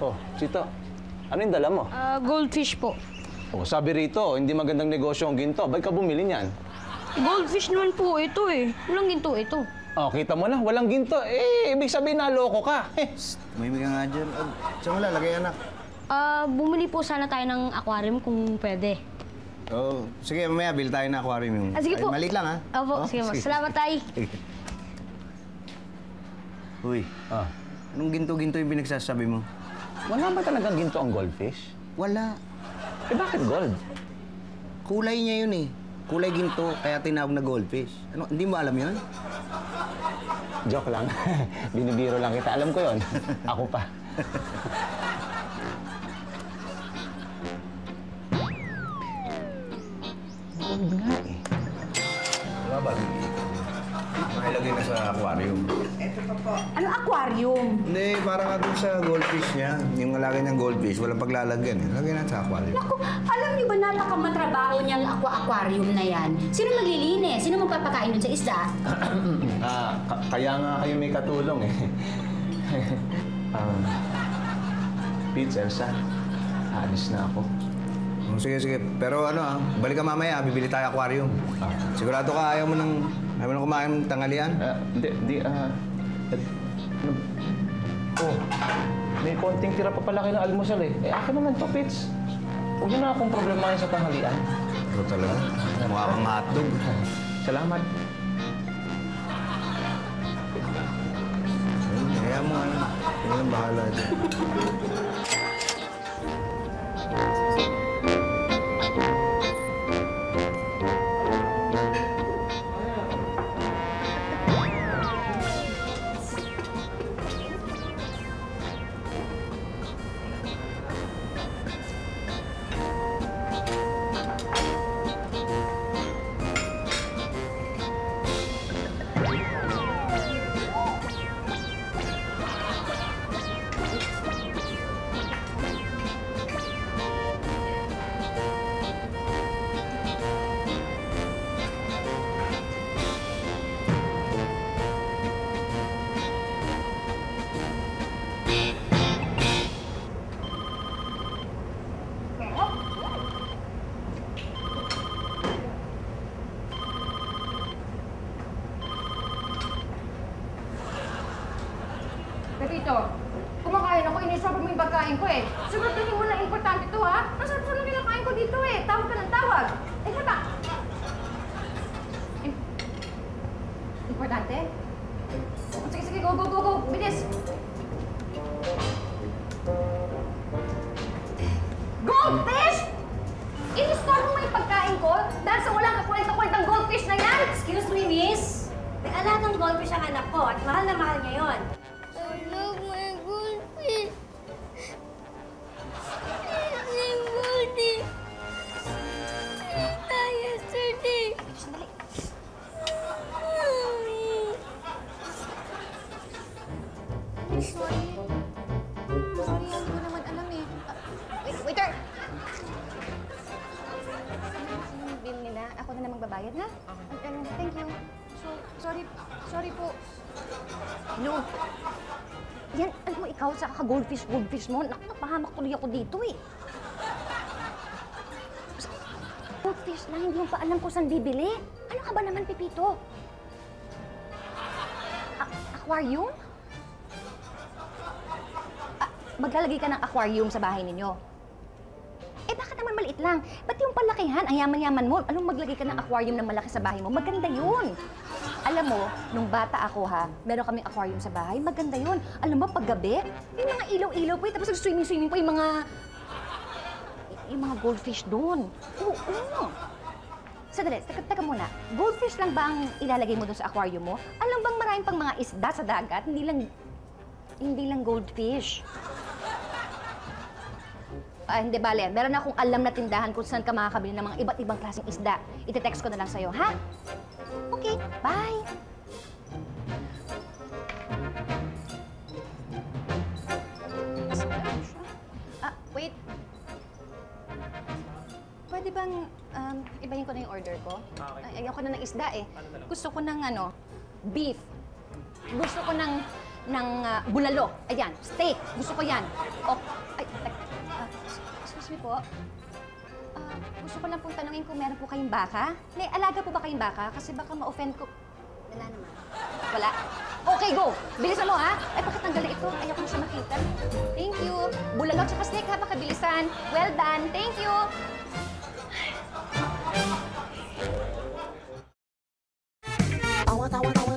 Oh, Chito, ano yung dala mo? Goldfish po. Oh, sabi rito, hindi magandang negosyo ang ginto. Ba't ka bumili niyan? Goldfish naman po ito eh. Walang ginto ito. Oh, kita mo na, walang ginto. Eh, ibig sabihin naloko ka. Tumimik ka nga dyan. Saan mo lalagay, anak? Bumili po sana tayo ng aquarium kung pwede. Oh, sige, mamaya bil tayo ng aquarium yung... Sige po. Ay, maliit lang, ha? Opo, sige po. Salamat, tay. Uy, anong ginto-ginto yung pinagsasabi mo? Wala ba talagang ginto ang goldfish? Wala. Eh, bakit gold? Kulay niya yun eh. Kulay ginto, kaya tinawag na goldfish. Ano, hindi mo alam yun? Joke lang. Binibiro lang kita. Alam ko yon. Ako pa. Gold nga eh. Wala ba? Makilagay na sa aquarium. Ano aquarium? Hindi, parang nga dun sa goldfish niya. Yung alagay niyang goldfish, walang paglalagyan eh. Lagay na sa aquarium. Naku, alam niyo ba napakamatrabaho niyang aquarium na yan? Sino maglilinis? Sino magpapakain dun sa isda? Kaya nga kayo may katulong eh. Pete, Elsa, aalis na ako. Oh, sige, sige. Pero ano balik ka mamaya, bibili tayo aquarium. Sigurado ka ayaw mo nang kumain ng tanghalian? Oh, may konting tira pa pala kayo ng almusal eh. Eh, akin naman to, Pete. Huwag mo na akong problemahin sa tanghalian. Pero talaga, mukha kang hotdog. Salamat. Kaya mo ano, hindi lang bahala dyan. Pepito, kumakain ako, iniswap mo yung pagkain ko eh. Siguraduhin mo na importante to ha. Masarap-sarap na kinakain ko dito eh. Tawag ka ng tawag. Eh, saba? Importante? Sige, sige, go, go, go, go. Bilis. Goldfish! Iniswap mo yung pagkain ko dahil sa walang kakwenta-kwentang goldfish na yan? Excuse me, miss. May alagang goldfish ang anak ko at mahal na mahal niya yun. I love my goldfish. Same goldie. Yesterday. Sandali. Sorry. Sorry, hindi ko naman alam eh. Waiter! Ano yung bill nila? Ako na namang babayad, ha? Thank you. Sorry po. No. Yan, alam mo, ikaw sa goldfish mo. Naku, napahamak tuloy ako dito eh. Goldfish lang, hindi mo pa alam kung saan bibili. Ano ka ba naman, Pepito? Aquarium? Maglalagay ka ng aquarium sa bahay ninyo. Eh, bakit naman maliit lang? Ba't yung palakihan? Ang yaman-yaman mo. Anong maglagay ka ng aquarium na malaki sa bahay mo? Maganda yun. Alam mo, nung bata ako ha, meron kaming aquarium sa bahay. Maganda yun. Alam mo, paggabi, yung mga ilaw-ilaw po, tapos nag-swimming-swimming po yung mga goldfish doon. Oo. Sandali, teka muna. Goldfish lang ba ang ilalagay mo doon sa aquarium mo? Alam bang maraming pang mga isda sa dagat? Hindi lang goldfish. Hindi bale. Meron akong alam na tindahan kung saan ka makakabili ng mga iba't ibang klaseng isda. Ite-text ko na lang sa'yo, ha? Okay, bye! Wait. Pwede bang ibahin ko na yung order ko? Ayoko na ng isda eh. Gusto ko ng beef. Gusto ko ng bulalo. Ayan, steak. Gusto ko yan. O, ay, excuse me po. Gusto ko lang pong tanungin kung meron po kayong baka. May alaga po ba kayong baka? Kasi baka ma-offend ko. Wala naman. Wala? Okay, go! Bilisan mo, ha? Ay, pakitanggalin ito. Ayoko na siya makita. Thank you. Bulalo at saka steak, ha? Pakabilisan. Well done. Thank you. I want